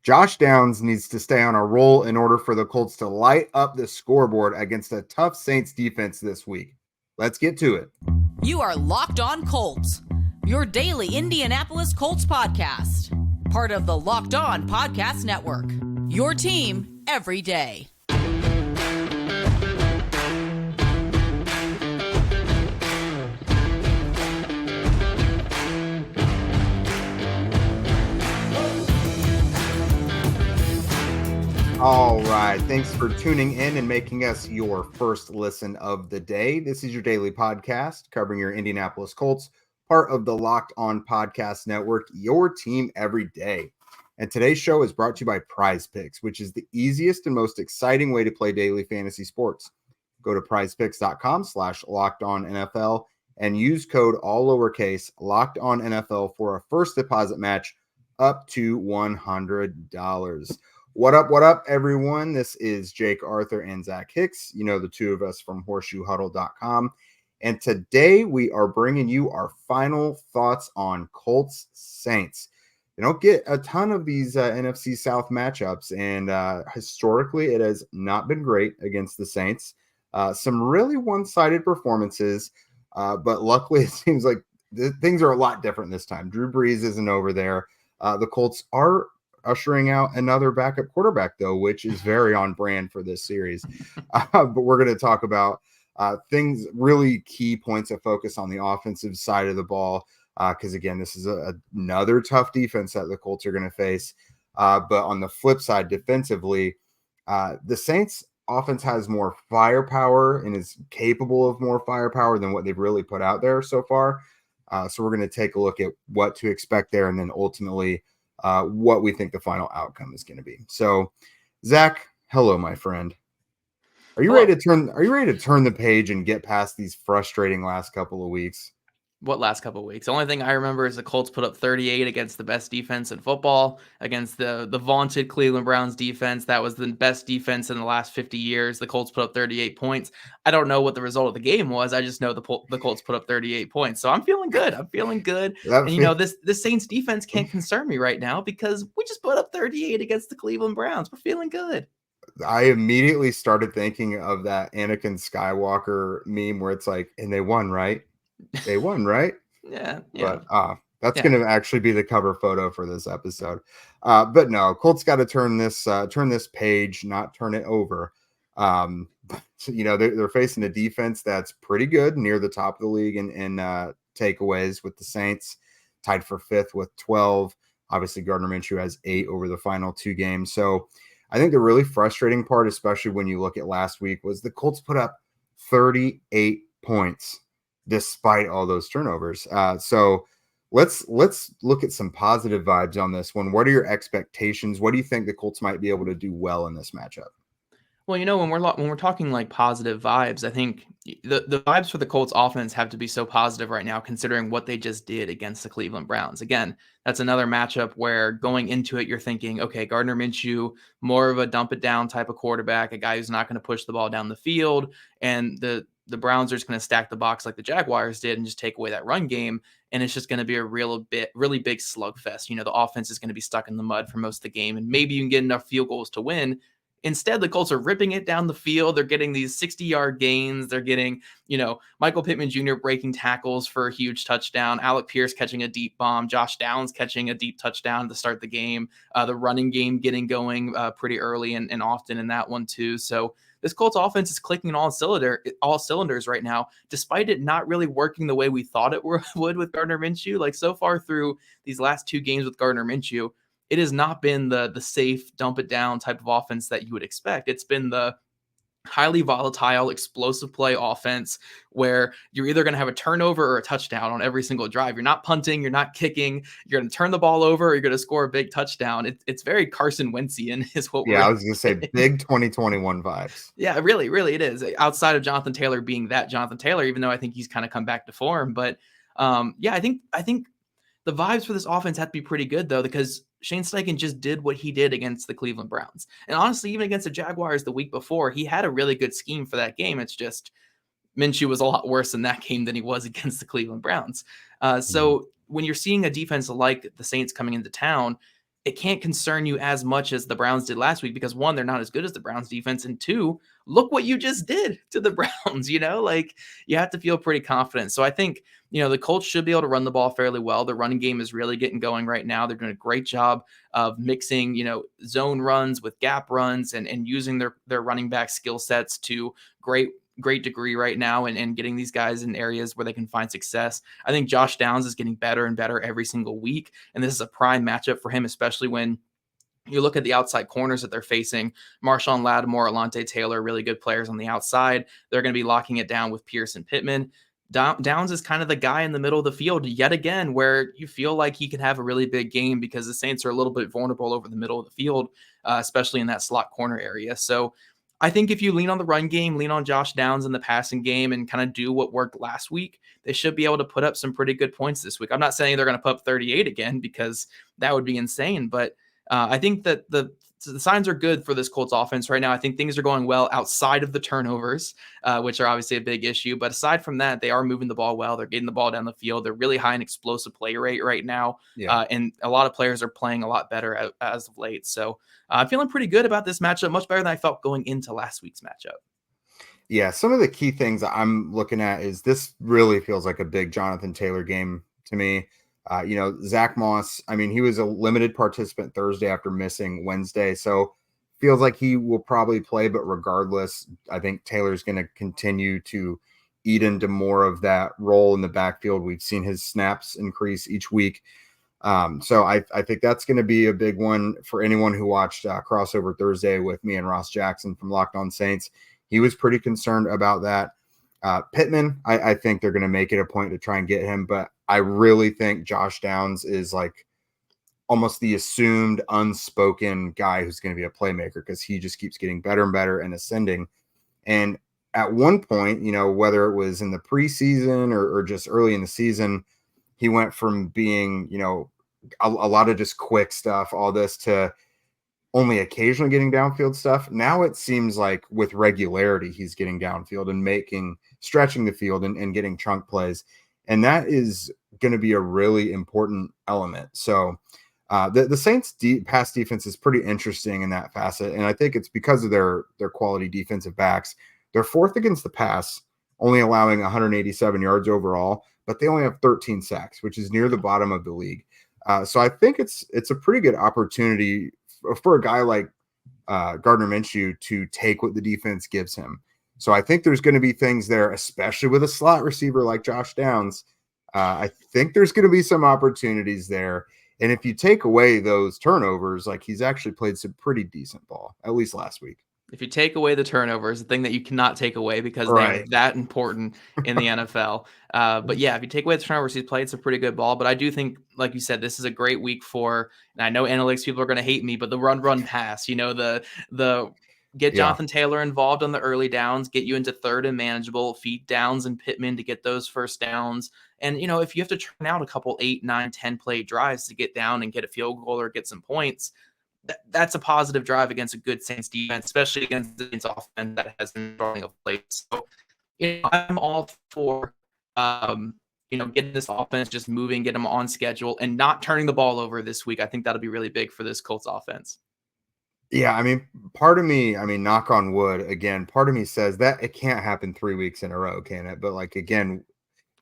Josh Downs needs to stay on a roll in order for the Colts to light up the scoreboard against a tough Saints defense this week. Let's get to it. You are Locked On Colts, your daily Indianapolis Colts podcast. Part of the Locked On Podcast Network, your team every day. All right. Thanks for tuning in and making us your first listen of the day. This is your daily podcast covering your Indianapolis Colts, part of the Locked On Podcast Network, your team every day. And today's show is brought to you by PrizePicks, which is the easiest and most exciting way to play daily fantasy sports. Go to prizepicks.com/LockedOnNFL and use code all lowercase LockedOnNFL for a first deposit match up to $100. What up, everyone? This is Jake Arthur and Zach Hicks. You know, the two of us from horseshoehuddle.com. And today we are bringing you our final thoughts on Colts Saints. You don't get a ton of these NFC South matchups, and historically it has not been great against the Saints. Some really one-sided performances, but luckily it seems like things are a lot different this time. Drew Brees isn't over there. The Colts are ushering out another backup quarterback, though, which is very on brand for this series. But we're going to talk about things, really key points of focus on the offensive side of the ball, because, again, this is another tough defense that the Colts are going to face. But on the flip side, defensively, the Saints offense has more firepower and is capable of more firepower than what they've really put out there so far. So we're going to take a look at what to expect there, and then ultimately what we think the final outcome is going to be. So, Zach, hello, my friend. Are you ready to turn the page and get past these frustrating last couple of weeks? What last couple of weeks? The only thing I remember is the Colts put up 38 against the best defense in football, against the vaunted Cleveland Browns defense. That was the best defense in the last 50 years. The Colts put up 38 points. I don't know what the result of the game was. I just know the Colts put up 38 points. So I'm feeling good. And, you know, this Saints defense can't concern me right now because we just put up 38 against the Cleveland Browns. We're feeling good. I immediately started thinking of that Anakin Skywalker meme where it's like, and they won, right? They won, right? Yeah. But that's going to actually be the cover photo for this episode. But no, Colts got to turn this page, not turn it over. You know, they're facing a defense that's pretty good, near the top of the league in takeaways, with the Saints tied for fifth with 12. Obviously, Gardner Minshew has 8 over the final 2 games. So I think the really frustrating part, especially when you look at last week, was the Colts put up 38 points despite all those turnovers. So let's look at some positive vibes on this one. What are your expectations? What do you think the Colts might be able to do well in this matchup? Well, you know, when we're talking like positive vibes, I think the vibes for the Colts offense have to be so positive right now, considering what they just did against the Cleveland Browns. Again, that's another matchup where going into it, you're thinking, okay, Gardner Minshew, more of a dump it down type of quarterback, a guy who's not going to push the ball down the field, and the Browns are just going to stack the box like the Jaguars did and just take away that run game. And it's just going to be a really big slugfest. You know, the offense is going to be stuck in the mud for most of the game, and maybe you can get enough field goals to win. Instead, the Colts are ripping it down the field. They're getting these 60-yard gains. They're getting, you know, Michael Pittman Jr. breaking tackles for a huge touchdown, Alec Pierce catching a deep bomb, Josh Downs catching a deep touchdown to start the game, the running game getting going pretty early and often in that one too. So this Colts offense is clicking on all cylinders right now, despite it not really working the way we thought it would with Gardner Minshew. Like, so far through these last 2 games with Gardner Minshew, it has not been the safe dump it down type of offense that you would expect. It's been the highly volatile, explosive play offense where you're either going to have a turnover or a touchdown on every single drive. You're not punting, you're not kicking, you're going to turn the ball over, or you're going to score a big touchdown. It's very Carson Wentzian is what I was going to say big 2021 vibes. Yeah, really, really it is. Outside of Jonathan Taylor being that Jonathan Taylor, even though I think he's kind of come back to form. But I think the vibes for this offense have to be pretty good, though, because Shane Steichen just did what he did against the Cleveland Browns. And honestly, even against the Jaguars the week before, he had a really good scheme for that game. It's just Minshew was a lot worse in that game than he was against the Cleveland Browns. So when you're seeing a defense like the Saints coming into town, it can't concern you as much as the Browns did last week because, one, they're not as good as the Browns defense, and two, look what you just did to the Browns. Like, you have to feel pretty confident. So I think, the Colts should be able to run the ball fairly well. The running game is really getting going right now. They're doing a great job of mixing, zone runs with gap runs and using their running back skill sets to great degree right now and getting these guys in areas where they can find success. I think Josh Downs is getting better and better every single week. And this is a prime matchup for him, especially when you look at the outside corners that they're facing. Marshawn Lattimore, Alontae Taylor, really good players on the outside. They're going to be locking it down with Pierce and Pittman. Downs is kind of the guy in the middle of the field yet again, where you feel like he can have a really big game because the Saints are a little bit vulnerable over the middle of the field, especially in that slot corner area. So I think if you lean on the run game, lean on Josh Downs in the passing game, and kind of do what worked last week, they should be able to put up some pretty good points this week. I'm not saying they're going to put up 38 again because that would be insane, but I think that the signs are good for this Colts offense right now. I think things are going well outside of the turnovers, which are obviously a big issue. But aside from that, they are moving the ball well. They're getting the ball down the field. They're really high in explosive play rate right now. Yeah. And a lot of players are playing a lot better as of late. So I'm feeling pretty good about this matchup, much better than I felt going into last week's matchup. Yeah, some of the key things I'm looking at is this really feels like a big Jonathan Taylor game to me. Zach Moss, he was a limited participant Thursday after missing Wednesday. So feels like he will probably play, but regardless, I think Taylor's going to continue to eat into more of that role in the backfield. We've seen his snaps increase each week. So I think that's going to be a big one for anyone who watched Crossover Thursday with me and Ross Jackson from Locked On Saints. He was pretty concerned about that. Pittman, I think they're going to make it a point to try and get him, but I really think Josh Downs is like almost the assumed unspoken guy who's going to be a playmaker because he just keeps getting better and better and ascending. And at one point, whether it was in the preseason or just early in the season, he went from being, a lot of just quick stuff, all this, to only occasionally getting downfield stuff. Now it seems like with regularity, he's getting downfield and stretching the field and getting chunk plays. And that is going to be a really important element. So the Saints pass defense is pretty interesting in that facet. And I think it's because of their quality defensive backs. They're fourth against the pass, only allowing 187 yards overall, but they only have 13 sacks, which is near the bottom of the league. So I think it's a pretty good opportunity for a guy like Gardner Minshew to take what the defense gives him. So I think there's going to be things there, especially with a slot receiver like Josh Downs. I think there's going to be some opportunities there. And if you take away those turnovers, like he's actually played some pretty decent ball, at least last week. If you take away the turnovers, the thing that you cannot take away because Right. they are that important in the NFL. But yeah, if you take away the turnovers, he's played some pretty good ball. But I do think, like you said, this is a great week for, and I know analytics people are going to hate me, but the run pass, the get Jonathan Taylor involved on the early downs, get you into third and manageable, feed Downs and Pittman to get those first downs. And, if you have to turn out a couple 8, 9, 10 play drives to get down and get a field goal or get some points, that's a positive drive against a good Saints defense, especially against the Saints offense that has been throwing a plate. So, I'm all for, getting this offense just moving, get them on schedule and not turning the ball over this week. I think that'll be really big for this Colts offense. Yeah. Part of me, knock on wood again, part of me says that it can't happen 3 weeks in a row, can it? But again,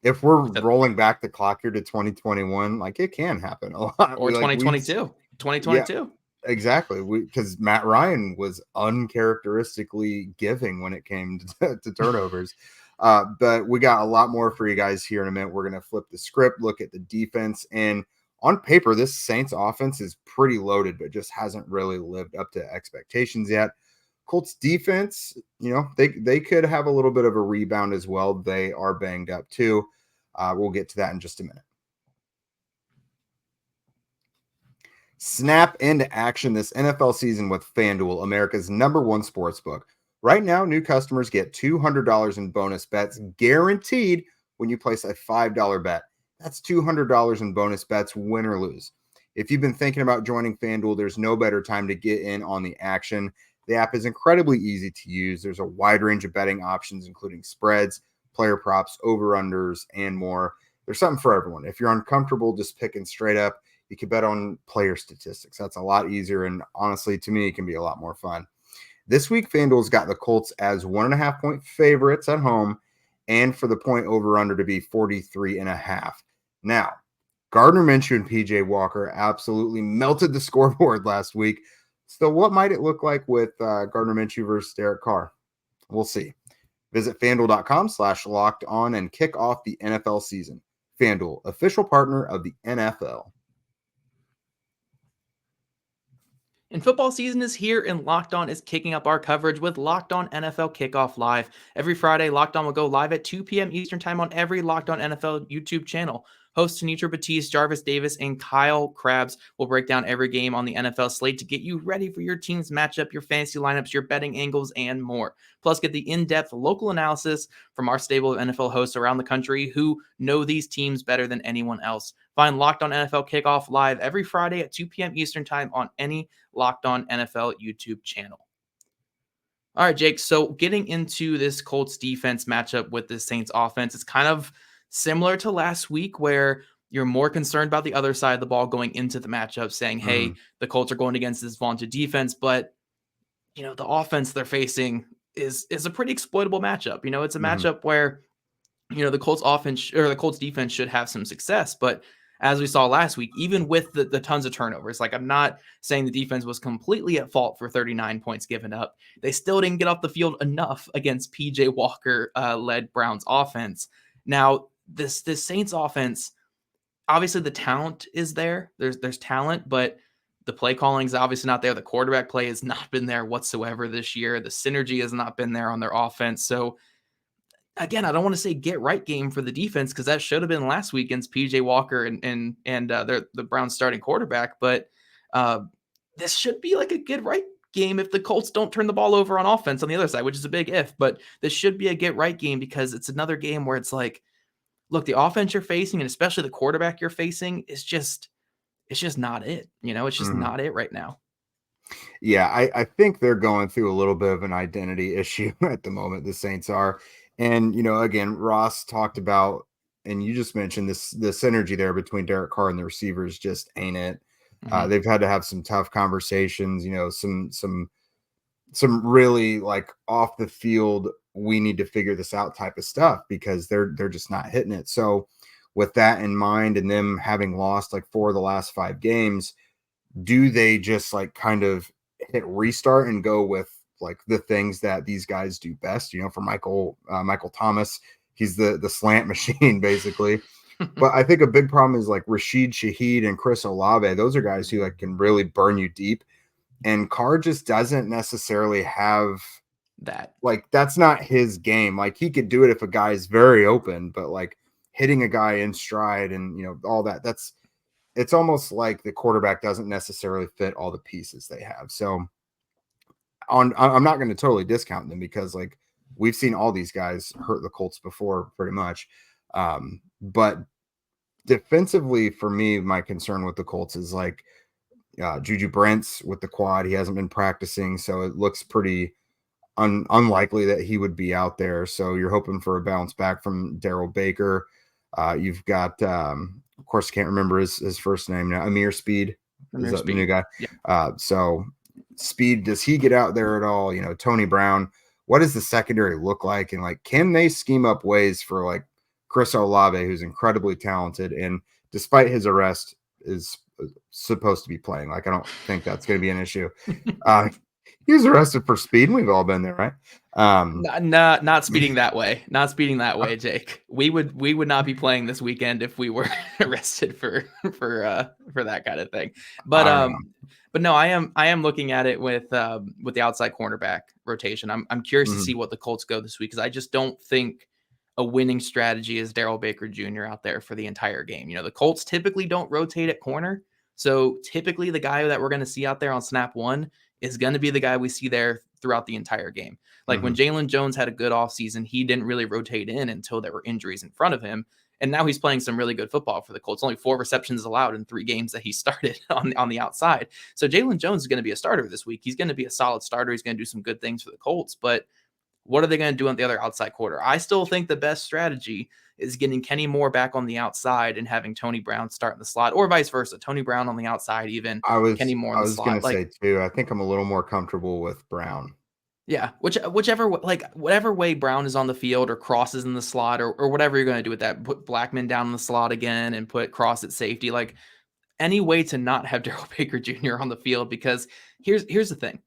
if we're rolling back the clock here to 2021, it can happen a lot. Or 2022. 2022. Yeah. Exactly, because Matt Ryan was uncharacteristically giving when it came to turnovers. But we got a lot more for you guys here in a minute. We're going to flip the script, look at the defense. And on paper, this Saints offense is pretty loaded, but just hasn't really lived up to expectations yet. Colts defense, they could have a little bit of a rebound as well. They are banged up too. We'll get to that in just a minute. Snap into action this NFL season with FanDuel, America's #1 sportsbook. Right now, new customers get $200 in bonus bets guaranteed when you place a $5 bet. That's $200 in bonus bets, win or lose. If you've been thinking about joining FanDuel, there's no better time to get in on the action. The app is incredibly easy to use. There's a wide range of betting options, including spreads, player props, over-unders, and more. There's something for everyone. If you're uncomfortable just picking straight up, You can bet on player statistics. That's a lot easier. And honestly, to me, it can be a lot more fun. This week, FanDuel's got the Colts as 1.5 point favorites at home, and for the point over under to be 43.5. Now, Gardner Minshew and PJ Walker absolutely melted the scoreboard last week. So what might it look like with Gardner Minshew versus Derek Carr? We'll see. Visit FanDuel.com/lockedon and kick off the NFL season. FanDuel, official partner of the NFL. And football season is here, and Locked On is kicking up our coverage with Locked On NFL Kickoff Live. Every Friday, Locked On will go live at 2 p.m. Eastern Time on every Locked On NFL YouTube channel. Hosts Tanitra Batiste, Jarvis Davis, and Kyle Krabs will break down every game on the NFL slate to get you ready for your team's matchup, your fantasy lineups, your betting angles, and more. Plus, get the in-depth local analysis from our stable of NFL hosts around the country who know these teams better than anyone else. Find Locked On NFL Kickoff Live every Friday at 2 p.m. Eastern Time on any Locked On NFL YouTube channel. All right, Jake. So getting into this Colts defense matchup with the Saints offense, it's kind of similar to last week where you're more concerned about the other side of the ball going into the matchup, saying, hey, the Colts are going against this vaunted defense, but the offense they're facing is a pretty exploitable matchup. It's a matchup where, the Colts offense or the Colts defense should have some success, but as we saw last week, even with the tons of turnovers, like I'm not saying the defense was completely at fault for 39 points given up. They still didn't get off the field enough against PJ Walker led Browns offense. Now, this Saints offense, obviously the talent is there. There's talent, but the play calling is obviously not there. The quarterback play has not been there whatsoever this year. The synergy has not been there on their offense. So again, I don't want to say get right game for the defense because that should have been last week against PJ Walker and the Browns starting quarterback. But this should be like a get right game if the Colts don't turn the ball over on offense on the other side, which is a big if. But this should be a get right game because it's another game where it's like, look, the offense you're facing and especially the quarterback you're facing is just not it. It's just not it right now. Yeah, I think they're going through a little bit of an identity issue at the moment. The Saints are. And, again, Ross talked about, and you just mentioned the synergy there between Derek Carr and the receivers just ain't it. They've had to have some tough conversations, some really like off the field, we need to figure this out type of stuff because they're just not hitting it. So with that in mind and them having lost like 4 of the last 5 games, do they just like kind of hit restart and go with like the things that these guys do best? For Michael Thomas, he's the slant machine basically. But I think a big problem is like Rashid Shaheed and Chris Olave. Those are guys who like can really burn you deep. And Carr just doesn't necessarily have that. Like, that's not his game. Like, he could do it if a guy is very open, but like hitting a guy in stride and, all that, it's almost like the quarterback doesn't necessarily fit all the pieces they have. So I'm not going to totally discount them because like we've seen all these guys hurt the Colts before pretty much. But defensively for me, my concern with the Colts is like Juju Brents with the quad. He hasn't been practicing, so it looks pretty unlikely that he would be out there. So you're hoping for a bounce back from Darrell Baker. You've got, of course, I can't remember his first name now. Amir Speed is that the new guy? Yeah. So Speed, does he get out there at all? Tony Brown, what does the secondary look like? And like, can they scheme up ways for like Chris Olave, who's incredibly talented and despite his arrest is supposed to be playing? Like, I don't think that's going to be an issue. He was arrested for speed. We've all been there, right? Not speeding that way. Not speeding that way, Jake. We would not be playing this weekend if we were arrested for that kind of thing. But no, I am looking at it with the outside cornerback rotation. I'm curious to see what the Colts go this week because I just don't think a winning strategy is Darrell Baker Jr. out there for the entire game. The Colts typically don't rotate at corner, so typically the guy that we're going to see out there on snap 1 is going to be the guy we see there throughout the entire game. Like when Jalen Jones had a good offseason, he didn't really rotate in until there were injuries in front of him. And now he's playing some really good football for the Colts. Only 4 receptions allowed in 3 games that he started on the outside. So Jalen Jones is going to be a starter this week. He's going to be a solid starter. He's going to do some good things for the Colts. But What are they going to do on the other outside quarter? I still think the best strategy is getting Kenny Moore back on the outside and having Tony Brown start in the slot, or vice versa. Tony Brown on the outside, even Kenny Moore in I the was slot. gonna say too, I think I'm a little more comfortable with Brown. Yeah, whatever way Brown is on the field or crosses in the slot or whatever you're going to do with that, put Blackman down in the slot again and put Cross at safety, like any way to not have Darrell Baker Jr. on the field, because here's the thing.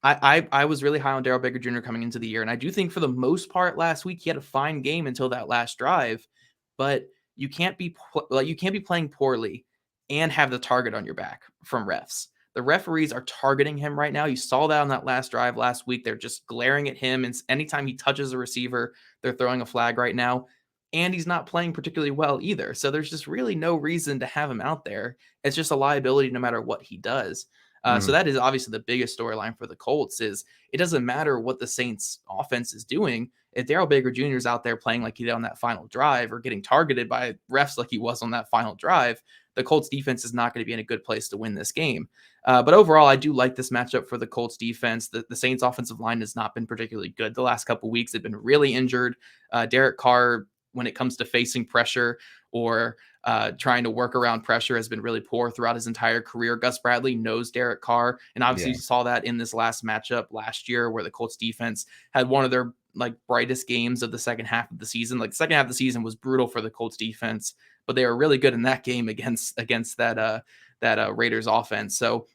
I was really high on Darrell Baker Jr. coming into the year, and I do think for the most part last week he had a fine game until that last drive, but you can't be playing poorly and have the target on your back from refs. The referees are targeting him right now. You saw that on that last drive last week. They're just glaring at him, and anytime he touches a receiver, they're throwing a flag right now. And he's not playing particularly well either. So there's just really no reason to have him out there. It's just a liability no matter what he does. So that is obviously the biggest storyline for the Colts. Is it doesn't matter what the Saints offense is doing. If Darrell Baker Jr. is out there playing like he did on that final drive or getting targeted by refs like he was on that final drive, the Colts defense is not going to be in a good place to win this game. But overall, I do like this matchup for the Colts defense. The Saints offensive line has not been particularly good the last couple of weeks. They've been really injured. Derek Carr, when it comes to facing pressure or trying to work around pressure, has been really poor throughout his entire career. Gus Bradley knows Derek Carr, and obviously you saw that in this last matchup last year where the Colts defense had one of their brightest games of the second half of the season. The second half of the season was brutal for the Colts defense, but they were really good in that game against that Raiders offense. So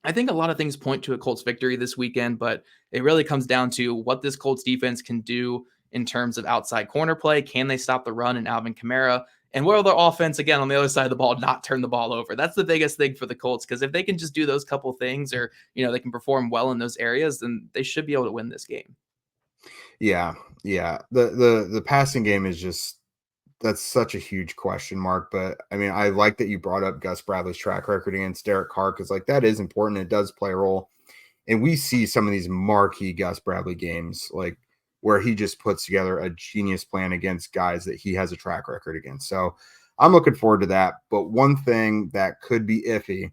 I think a lot of things point to a Colts victory this weekend, but it really comes down to what this Colts defense can do in terms of outside corner play. Can they stop the run in Alvin Kamara? And will their offense, again, on the other side of the ball, not turn the ball over? That's the biggest thing for the Colts, because if they can just do those couple things, or they can perform well in those areas, then they should be able to win this game. Yeah. The passing game is just, that's such a huge question mark. But I mean, I like that you brought up Gus Bradley's track record against Derek Carr, because that is important. It does play a role. And we see some of these marquee Gus Bradley games, where he just puts together a genius plan against guys that he has a track record against. So I'm looking forward to that. But one thing that could be iffy,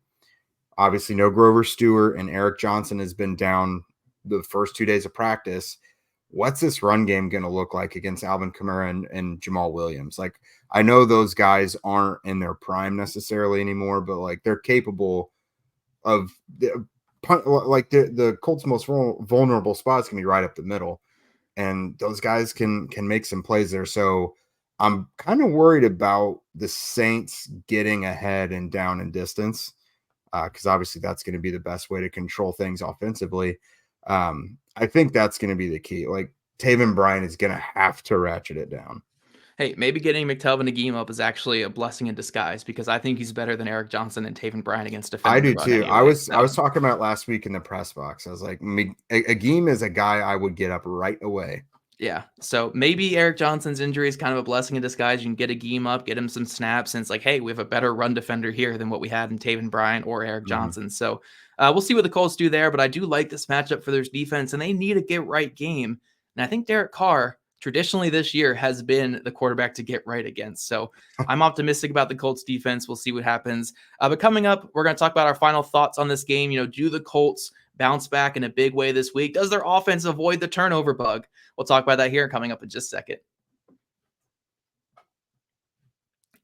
obviously no Grover Stewart, and Eric Johnson has been down the first 2 days of practice. What's this run game going to look like against Alvin Kamara and Jamal Williams? I know those guys aren't in their prime necessarily anymore, but they're capable of the Colts' most vulnerable spots can be right up the middle, and those guys can make some plays there. So I'm kind of worried about the Saints getting ahead and down in distance, because obviously that's going to be the best way to control things offensively. I think that's going to be the key. Taven Bryan is going to have to ratchet it down. Hey, maybe getting McTelvin Agim up is actually a blessing in disguise, because I think he's better than Eric Johnson and Taven Bryan against defending. I do the run too. anyway, I was talking about it last week in the press box. I was like, Agim is a guy I would get up right away. Yeah. So maybe Eric Johnson's injury is kind of a blessing in disguise. You can get Agim up, get him some snaps, and it's hey, we have a better run defender here than what we had in Taven Bryan or Eric Johnson. So we'll see what the Colts do there, but I do like this matchup for their defense, and they need a get-right game. And I think Derek Carr, traditionally this year, has been the quarterback to get right against. So I'm optimistic about the Colts defense. We'll see what happens. But coming up, we're going to talk about our final thoughts on this game. Do the Colts bounce back in a big way this week? Does their offense avoid the turnover bug? We'll talk about that here coming up in just a second.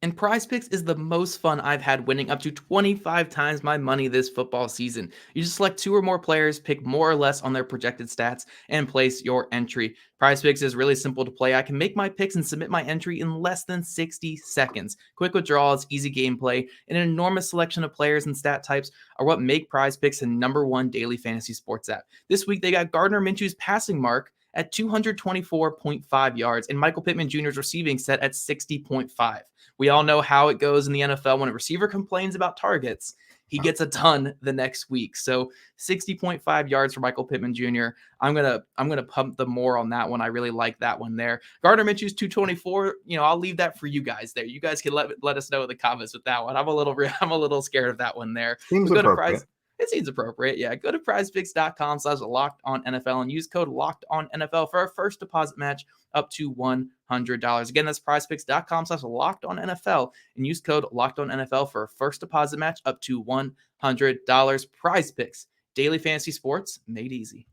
And PrizePicks is the most fun I've had, winning up to 25 times my money this football season. You just select 2 or more players, pick more or less on their projected stats, and place your entry. PrizePicks is really simple to play. I can make my picks and submit my entry in less than 60 seconds. Quick withdrawals, easy gameplay, and an enormous selection of players and stat types are what make PrizePicks the #1 daily fantasy sports app. This week, they got Gardner Minshew's passing mark at 224.5 yards and Michael Pittman Jr.'s receiving set at 60.5. We all know how it goes in the NFL. When a receiver complains about targets, he gets a ton the next week. So 60.5 yards for Michael Pittman Jr. I'm gonna pump the more on that one. I really like that one there. Gardner Minshew's 224. I'll leave that for you guys there. You guys can let us know in the comments with that one. I'm a little scared of that one there. Seems appropriate. It seems appropriate. Yeah. Go to prizepicks.com/LockedOnNFL and use code LockedOnNFL for our first deposit match up to $100. Again, that's prizepicks.com/LockedOnNFL and use code LockedOnNFL for a first deposit match up to $100. PrizePicks, daily fantasy sports made easy.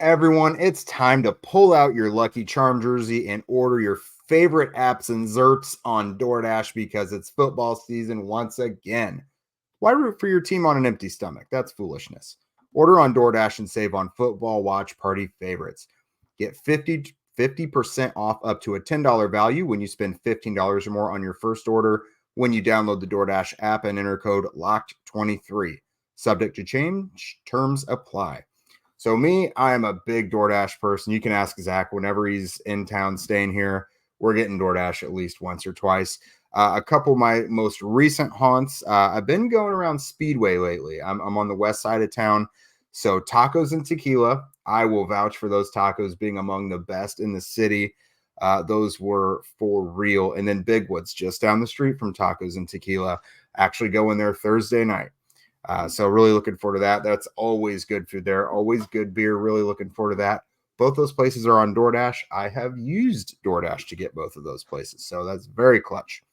Everyone, it's time to pull out your Lucky Charm jersey and order your favorite apps and zerts on DoorDash because it's football season once again. Why root for your team on an empty stomach? That's foolishness. Order on DoorDash and save on football watch party favorites. Get 50% off up to a $10 value when you spend $15 or more on your first order when you download the DoorDash app and enter code LOCKED23. Subject to change, terms apply. So me, I am a big DoorDash person. You can ask Zach whenever he's in town staying here. We're getting DoorDash at least once or twice. A couple of my most recent haunts, I've been going around Speedway lately. I'm on the west side of town. So tacos and tequila, I will vouch for those tacos being among the best in the city. Those were for real. And then Big Woods, just down the street from tacos and tequila, actually go in there Thursday night. So really looking forward to that. That's always good food there. Always good beer. Really looking forward to that. Both those places are on DoorDash. I have used DoorDash to get both of those places. So that's very clutch.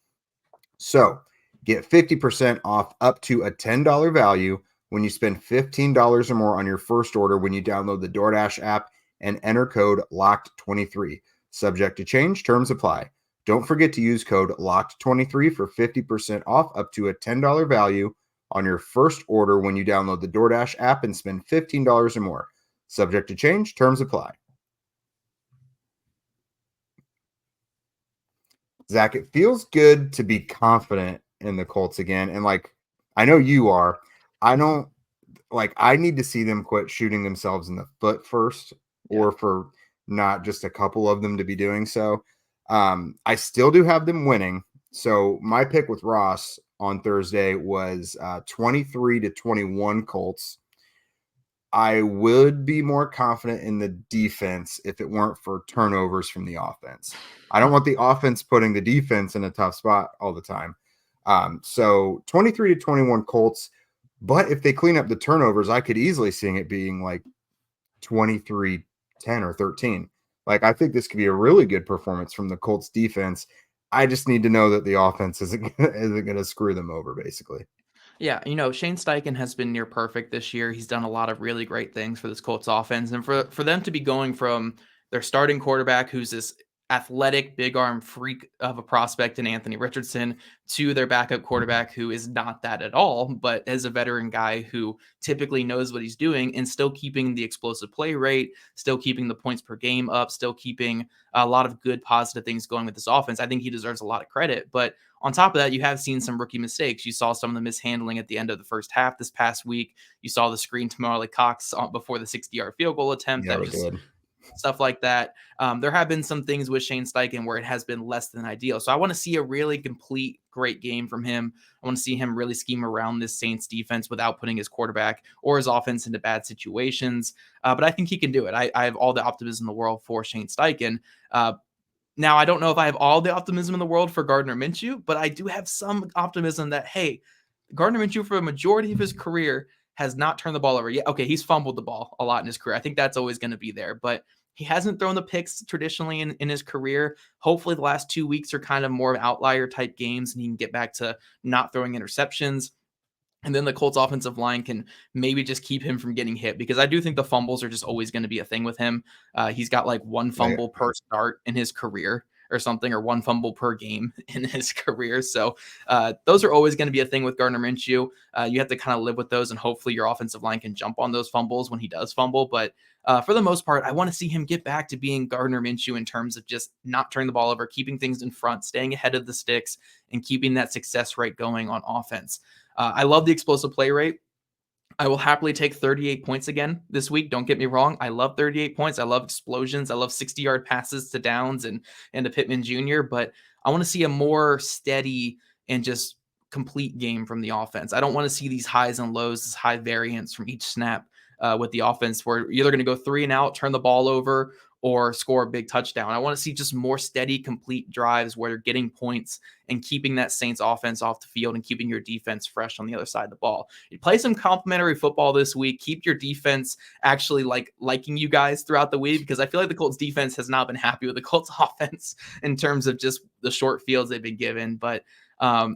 So get 50% off up to a $10 value when you spend $15 or more on your first order when you download the DoorDash app and enter code LOCKED23. Subject to change, terms apply. Don't forget to use code LOCKED23 for 50% off up to a $10 value on your first order when you download the DoorDash app and spend $15 or more. Subject to change, terms apply. Zach, it feels good to be confident in the Colts again. And I know you are. I need to see them quit shooting themselves in the foot first, or for not just a couple of them to be doing so. I still do have them winning. So my pick with Ross on Thursday was 23-21 Colts. I would be more confident in the defense if it weren't for turnovers from the offense. I don't want the offense putting the defense in a tough spot all the time. So 23-21 Colts, but if they clean up the turnovers, I could easily see it being like 23-10 or 13. I think this could be a really good performance from the Colts defense. I just need to know that the offense isn't going to screw them over, basically. Yeah, Shane Steichen has been near perfect this year. He's done a lot of really great things for this Colts offense. And for them to be going from their starting quarterback, who's this athletic, big arm freak of a prospect in Anthony Richardson, to their backup quarterback, who is not that at all, but is a veteran guy who typically knows what he's doing, and still keeping the explosive play rate, still keeping the points per game up, still keeping a lot of good positive things going with this offense. I think he deserves a lot of credit. But on top of that, you have seen some rookie mistakes. You saw some of the mishandling at the end of the first half this past week. You saw the screen to Marley Cox before the 60-yard field goal attempt. Yeah, that was just stuff like that. There have been some things with Shane Steichen where it has been less than ideal. So I want to see a really complete, great game from him. I want to see him really scheme around this Saints defense without putting his quarterback or his offense into bad situations. But I think he can do it. I have all the optimism in the world for Shane Steichen. Now, I don't know if I have all the optimism in the world for Gardner Minshew, but I do have some optimism that, hey, Gardner Minshew for a majority of his career has not turned the ball over. Yeah, okay, he's fumbled the ball a lot in his career. I think that's always going to be there, but he hasn't thrown the picks traditionally in his career. Hopefully the last 2 weeks are kind of more outlier type games and he can get back to not throwing interceptions. And then the Colts offensive line can maybe just keep him from getting hit, because I do think the fumbles are just always going to be a thing with him. He's got like one fumble per start in his career or something, or one fumble per game in his career. So those are always going to be a thing with Gardner Minshew. You have to kind of live with those, and hopefully your offensive line can jump on those fumbles when he does fumble. But for the most part, I want to see him get back to being Gardner Minshew in terms of just not turning the ball over, keeping things in front, staying ahead of the sticks, and keeping that success rate going on offense. I love the explosive play rate. I will happily take 38 points again this week. Don't get me wrong. I love 38 points. I love explosions. I love 60-yard passes to Downs and to Pittman Jr., but I want to see a more steady and just complete game from the offense. I don't want to see these highs and lows, this high variance from each snap with the offense where you're either going to go 3 and out, turn the ball over, or score a big touchdown. I want to see just more steady, complete drives where you're getting points and keeping that Saints offense off the field and keeping your defense fresh on the other side of the ball. You play some complimentary football this week. Keep your defense actually liking you guys throughout the week, because I feel like the Colts defense has not been happy with the Colts offense in terms of just the short fields they've been given. But I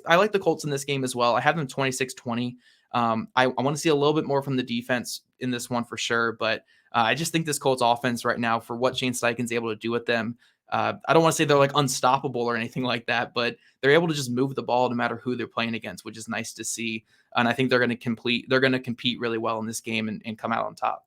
like the Colts in this game as well. I have them 26-20. I want to see a little bit more from the defense in this one for sure, but I just think this Colts offense right now, for what Shane Steichen's able to do with them, I don't want to say they're like unstoppable or anything like that, but they're able to just move the ball no matter who they're playing against, which is nice to see. And I think they're going to compete really well in this game and come out on top.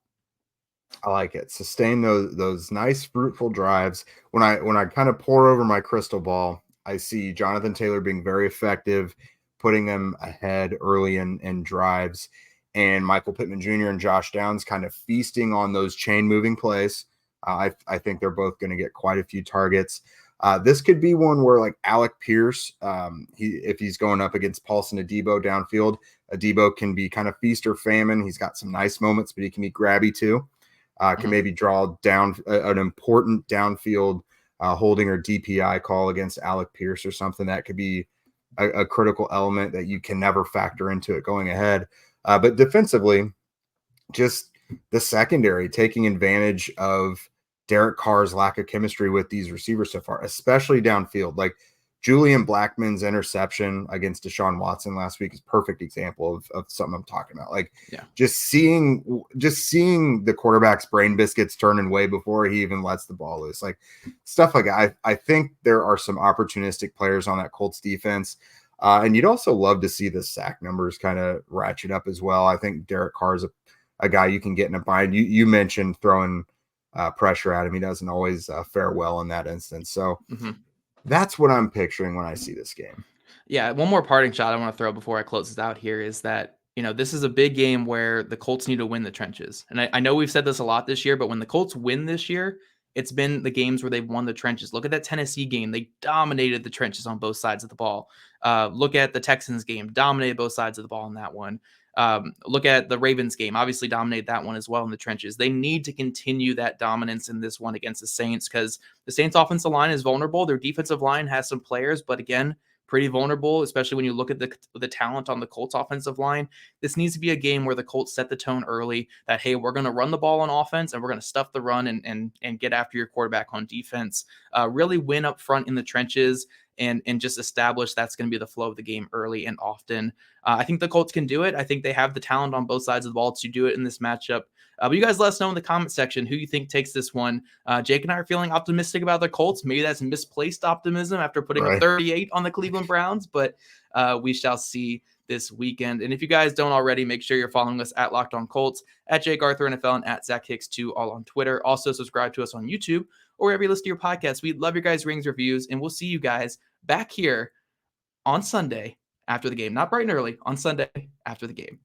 I like it. Sustain those nice fruitful drives. When I kind of pour over my crystal ball, I see Jonathan Taylor being very effective, putting them ahead early in drives, and Michael Pittman Jr. and Josh Downs kind of feasting on those chain moving plays. I think they're both going to get quite a few targets. This could be one where like Alec Pierce, if he's going up against Paulson Adebo downfield, Adebo can be kind of feast or famine. He's got some nice moments, but he can be grabby too. Can maybe draw down an important downfield holding or DPI call against Alec Pierce or something. That could be a critical element that you can never factor into it going ahead. But defensively, just the secondary taking advantage of Derek Carr's lack of chemistry with these receivers so far, especially downfield. Like Julian Blackmon's interception against Deshaun Watson last week is a perfect example of something I'm talking about. Like just seeing the quarterback's brain biscuits turning way before he even lets the ball loose. Like stuff like that. I think there are some opportunistic players on that Colts defense. And you'd also love to see the sack numbers kind of ratchet up as well. I think Derek Carr is a guy you can get in a bind. You mentioned throwing pressure at him. He doesn't always fare well in that instance. So that's what I'm picturing when I see this game. Yeah, one more parting shot I want to throw before I close this out here is that, this is a big game where the Colts need to win the trenches. And I know we've said this a lot this year, but when the Colts win this year, it's been the games where they've won the trenches. Look at that Tennessee game. They dominated the trenches on both sides of the ball. Look at the Texans game, dominated both sides of the ball in that one. Look at the Ravens game, obviously dominated that one as well in the trenches. They need to continue that dominance in this one against the Saints because the Saints offensive line is vulnerable. Their defensive line has some players, but again, pretty vulnerable, especially when you look at the talent on the Colts offensive line. This needs to be a game where the Colts set the tone early that, hey, we're going to run the ball on offense and we're going to stuff the run and get after your quarterback on defense. Really win up front in the trenches and just establish that's going to be the flow of the game early and often. I think the Colts can do it. I think they have the talent on both sides of the ball to do it in this matchup. But you guys let us know in the comment section who you think takes this one. Jake and I are feeling optimistic about the Colts. Maybe that's misplaced optimism after putting a 38 on the Cleveland Browns, but we shall see this weekend. And if you guys don't already, make sure you're following us at Locked On Colts, at Jake Arthur NFL, and at Zach Hicks 2, all on Twitter. Also subscribe to us on YouTube or wherever you listen to your podcasts. We love your guys' ratings, reviews, and we'll see you guys back here on Sunday after the game. Not bright and early, on Sunday after the game.